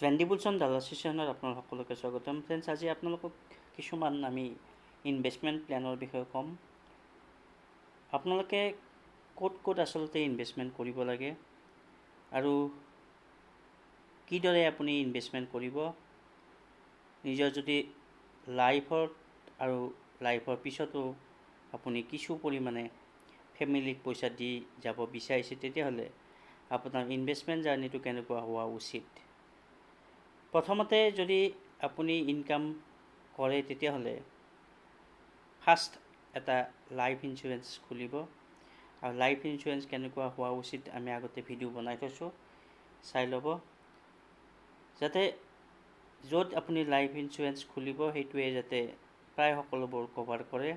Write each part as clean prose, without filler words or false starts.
ট্ৰেণ্ডিবুলছন ডালাৰ ছেশ্যনত আপোনালোক সকলোকে স্বাগতম। ফ্ৰেণ্ডছ, আজি আপোনালোকক কিছুমান আমি ইনভেষ্টমেণ্ট প্লেনৰ বিষয়ে ক'ম। আপোনালোকে ক'ত আচলতে ইনভেষ্টমেণ্ট কৰিব লাগে আৰু কিদৰে আপুনি ইনভেষ্টমেণ্ট কৰিব, নিজৰ যদি লাইফত আৰু লাইফৰ পিছতো আপুনি কিছু পৰিমাণে ফেমিলিক পইচা দি যাব বিচাৰিছে, তেতিয়াহ'লে আপোনাৰ ইনভেষ্টমেণ্ট জাৰ্নিটো কেনেকুৱা হোৱা উচিত। প্ৰথমতে যদি আপুনি ইনকাম কৰে তেতিয়াহ'লে ফাৰ্ষ্ট এটা লাইফ ইঞ্চুৰেঞ্চ খুলিব। আৰু লাইফ ইঞ্চুৰেঞ্চ কেনেকুৱা হোৱা উচিত আমি আগতে ভিডিঅ' বনাই থৈছোঁ, চাই ল'ব, যাতে য'ত আপুনি লাইফ ইঞ্চুৰেঞ্চ খুলিব সেইটোৱে যাতে প্ৰায় সকলোবোৰ কভাৰ কৰে।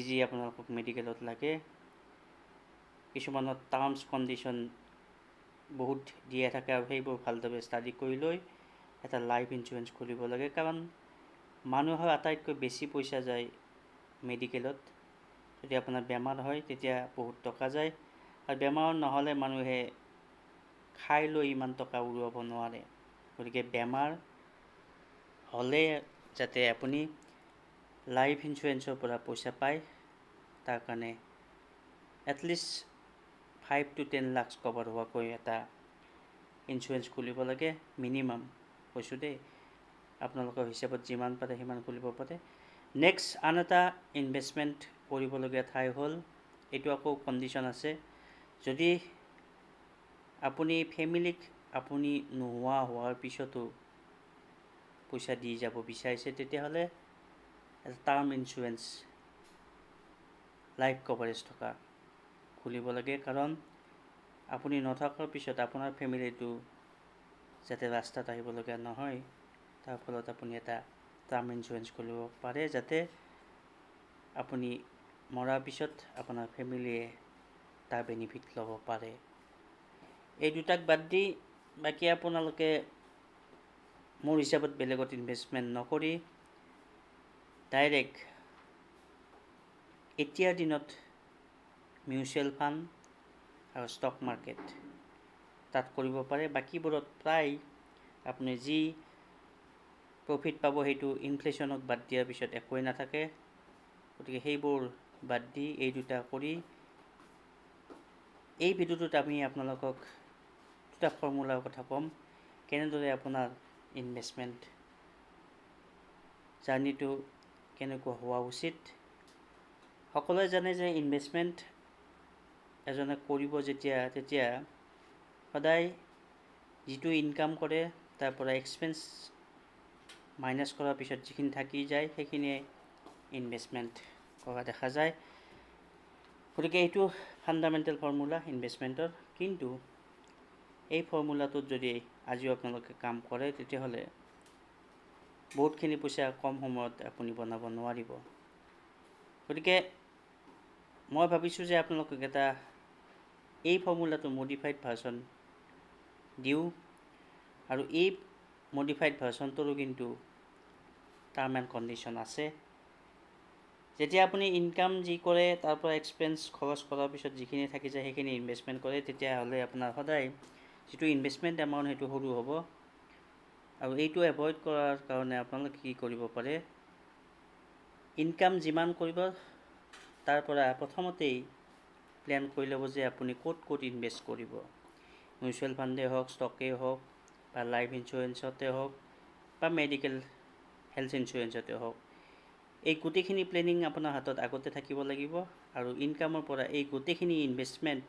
যি আপোনালোকক মেডিকেলত লাগে, কিছুমানত টাৰ্মছ কণ্ডিশ্যন বহুত দিয়া থাকে আৰু সেইবোৰ ভালদৰে ষ্টাডি কৰি লৈ এটা লাইফ ইঞ্চুৰেঞ্চ খুলিব লাগে। কাৰণ মানুহৰ আটাইতকৈ বেছি পইচা যায় মেডিকেলত। যদি আপোনাৰ বেমাৰ হয় তেতিয়া বহুত টকা যায়, আৰু বেমাৰ নহ'লে মানুহে খাই লৈ ইমান টকা উৰুৱাব নোৱাৰে। গতিকে বেমাৰ হ'লে যাতে আপুনি লাইফ ইঞ্চুৰেঞ্চৰ পৰা পইচা পায়, তাৰ কাৰণে এটলিষ্ট 5 to 10 লাখ কভাৰ হোৱাকৈ এটা ইঞ্চুৰেঞ্চ খুলিব লাগে। মিনিমাম কৈছোঁ দেই, আপোনালোকৰ হিচাপত যিমান পাৰে সিমান খুলিব পাৰে। নেক্সট আন এটা ইনভেষ্টমেণ্ট কৰিবলগীয়া ঠাই হ'ল, এইটো আকৌ কণ্ডিশ্যন আছে, যদি আপুনি ফেমিলিক আপুনি নোহোৱা হোৱাৰ পিছতো পইচা দি যাব বিচাৰিছে, তেতিয়াহ'লে এটা টাৰ্ম ইঞ্চুৰেঞ্চ লাইফ কভাৰেজ থকা খুলিব লাগে। কাৰণ আপুনি নথকাৰ পিছত আপোনাৰ ফেমিলিটো যাতে ৰাস্তাত আহিবলগীয়া নহয়, তাৰ ফলত আপুনি এটা টাৰ্ম ইঞ্চুৰেঞ্চ খুলিব পাৰে, যাতে আপুনি মৰাৰ পিছত আপোনাৰ ফেমিলিয়ে তাৰ বেনিফিট ল'ব পাৰে। এই দুটাক বাদ দি বাকী আপোনালোকে মোৰ হিচাপত বেলেগত ইনভেষ্টমেণ্ট নকৰি ডাইৰেক্ট এতিয়াৰ দিনত মিউচুৱেল ফাণ্ড আৰু ষ্টক মাৰ্কেট তাত কৰিব পাৰে। বাকীবোৰত প্ৰায় আপুনি যি প্ৰফিট পাব সেইটো ইনফ্লেশ্যনক বাদ দিয়াৰ পিছত একোৱেই নাথাকে। গতিকে সেইবোৰ বাদ দি এই দুটা কৰি, এই ভিডিঅ'টোত আমি আপোনালোকক দুটা ফৰ্মুলাৰ কথা ক'ম, কেনেদৰে আপোনাৰ ইনভেষ্টমেণ্ট জাৰ্নিটো কেনেকুৱা হোৱা উচিত। সকলোৱে জানে যে ইনভেষ্টমেণ্ট এজনে কৰিব তেতিয়া সদায় যিটো ইনকাম কৰে তাৰ পৰা এক্সপেন্স মাইনাছ কৰাৰ পিছত যিখিনি থাকি যায় সেইখিনিয়ে ইনভেষ্টমেণ্ট কৰা দেখা যায়। গতিকে এইটো ফাণ্ডামেণ্টেল ফৰ্মুলা ইনভেষ্টমেণ্টৰ। কিন্তু এই ফৰ্মুলাটোত যদি আজিও আপোনালোকে কাম কৰে, তেতিয়াহ'লে বহুতখিনি পইচা কম সময়ত আপুনি বনাব নোৱাৰিব। গতিকে মই ভাবিছোঁ যে আপোনালোকক এটা এই ফৰ্মুলাটো মডিফাইড ভাৰ্চন দিওঁ, আৰু এই মডিফাইড ভাৰ্চনটোৰো কিন্তু টাৰ্ম এণ্ড কণ্ডিশ্যন আছে। যেতিয়া আপুনি ইনকাম যি কৰে তাৰ পৰা এক্সপেন্স খৰচ কৰাৰ পিছত যিখিনি থাকি যায় সেইখিনি ইনভেষ্টমেণ্ট কৰে, তেতিয়াহ'লে আপোনাৰ সদায় যিটো ইনভেষ্টমেণ্ট এমাউণ্ট সেইটো সৰু হ'ব। আৰু এইটো এভইড কৰাৰ কাৰণে আপোনালোকে কি কৰিব পাৰে, ইনকাম যিমান কৰিব তাৰ পৰা প্ৰথমতেই প্লেন কৰি ল'ব যে আপুনি ক'ত ইনভেষ্ট কৰিব। মিউচুৱেল ফাণ্ডেই হওক, ষ্টকেই হওক, বা লাইফ ইঞ্চুৰেঞ্চতে হওক, বা মেডিকেল হেল্থ ইঞ্চুৰেঞ্চতে হওক। এই গোটেইখিনি প্লেনিং আপোনাৰ হাতত আগতে থাকিব লাগিব। আৰু ইনকামৰ পৰা এই গোটেইখিনি ইনভেষ্টমেণ্ট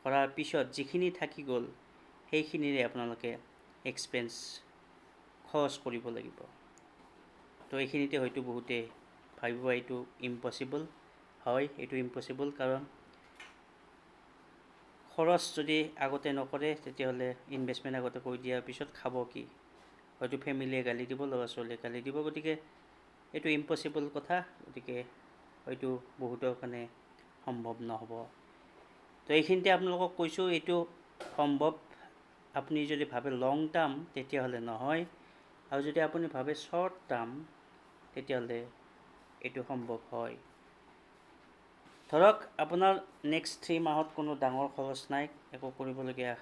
কৰাৰ পিছত যিখিনি থাকি গ'ল সেইখিনিৰে আপোনালোকে এক্সপেন্স খৰচ কৰিব লাগিব। তো এইখিনিতে হয়তো বহুতে ভাবিব এইটো ইম্পচিবল। হয়, এইটো ইম্পচিবল, কাৰণ খৰচ যদি আগতে নকৰে তেতিয়াহ'লে ইনভেষ্টমেণ্ট আগতে কৰি দিয়াৰ পিছত খাব কি? হয়তো ফেমিলিয়ে গালি দিব, ল'ৰা ছোৱালীয়ে গালি দিব। গতিকে এইটো ইম্পচিবল কথা। গতিকে হয়তো বহুতৰ কাৰণে সম্ভৱ নহ'ব। তো এইখিনিতে আপোনালোকক কৈছোঁ, এইটো সম্ভৱ। আপুনি যদি ভাবে লং টাৰ্ম তেতিয়াহ'লে নহয়, আৰু যদি আপুনি ভাবে শ্বৰ্ট টাৰ্ম তেতিয়াহ'লে এইটো সম্ভৱ হয়। ধৰক আপোনাৰ নেক্সট 3 মাহত কোনো ডাঙৰ খৰচ নাই, একো কৰিবলগীয়া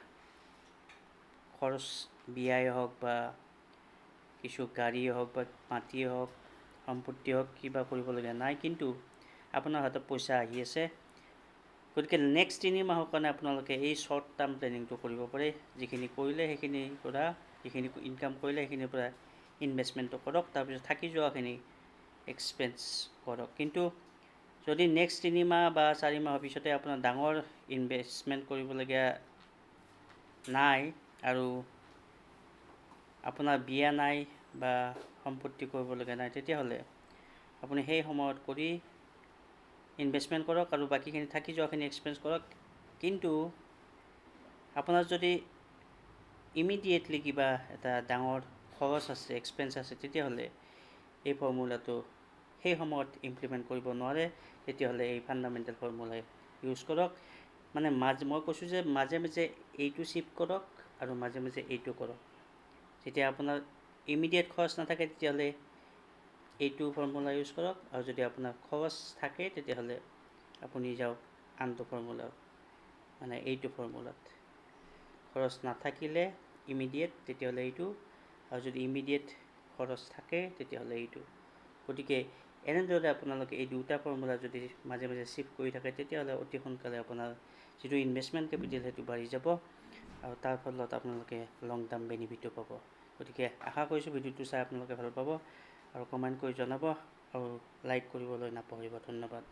খৰচ বিয়াই হওক বা কিছু গাড়ীয়ে হওক বা মাটিয়ে হওক সম্পত্তি হওক কিবা কৰিবলগীয়া নাই, কিন্তু আপোনাৰ হাতত পইচা আহি আছে। গতিকে নেক্সট 3 মাহৰ কাৰণে আপোনালোকে এই শ্বৰ্ট টাৰ্ম প্লেনিংটো কৰিব পাৰে। যিখিনি কৰিলে সেইখিনিৰ পৰা, যিখিনি ইনকাম কৰিলে সেইখিনিৰ পৰা ইনভেষ্টমেণ্টটো কৰক, তাৰপিছত থাকি যোৱাখিনি এক্সপেঞ্চ কৰক। কিন্তু যদি নেক্সট 3 মাহ বা 4 মাহৰ পিছতে আপোনাৰ ডাঙৰ ইনভেষ্টমেণ্ট কৰিবলগীয়া নাই আৰু আপোনাৰ বিয়া নাই বা সম্পত্তি কৰিবলগীয়া নাই, তেতিয়াহ'লে আপুনি সেই সময়ত কৰি ইনভেষ্টমেণ্ট কৰক আৰু বাকীখিনি থাকি যোৱাখিনি এক্সপেঞ্চ কৰক। কিন্তু আপোনাৰ যদি ইমিডিয়েটলি কিবা এটা ডাঙৰ খৰচ আছে, এক্সপেঞ্চ আছে, তেতিয়াহ'লে এই ফৰ্মুলাটো সেই সময়ত ইমপ্লিমেণ্ট কৰিব নোৱাৰে। তেতিয়াহ'লে এই ফাণ্ডামেণ্টেল ফৰ্মুলা ইউজ কৰক। মানে মই কৈছোঁ যে মাজে মাজে এইটো শ্বিফ্ট কৰক আৰু মাজে মাজে এইটো কৰক। যেতিয়া আপোনাৰ ইমিডিয়েট খৰচ নাথাকে তেতিয়াহ'লে এইটো ফৰ্মুলা ইউজ কৰক, আৰু যদি আপোনাৰ খৰচ থাকে তেতিয়াহ'লে আপুনি যাওক আনটো ফৰ্মুলা, মানে এইটো ফৰ্মুলাত। খৰচ নাথাকিলে ইমিডিয়েট তেতিয়াহ'লে এইটো, আৰু যদি ইমিডিয়েট খৰচ থাকে তেতিয়াহ'লে এইটো। গতিকে এনেদৰে আপোনালোকে এই দুটা ফৰ্মুলা যদি মাজে মাজে শ্বিফ্ট কৰি থাকে, তেতিয়াহ'লে অতি সোনকালে আপোনাৰ যিটো ইনভেষ্টমেণ্ট কেপিটেল সেইটো বাঢ়ি যাব, আৰু তাৰ ফলত আপোনালোকে লং টাৰ্ম বেনিফিটো পাব। গতিকে আশা কৰিছোঁ ভিডিঅ'টো চাই আপোনালোকে ভাল পাব, আৰু কমেণ্ট কৰি জনাব, আৰু লাইক কৰিবলৈ নাপাহৰিব। ধন্যবাদ।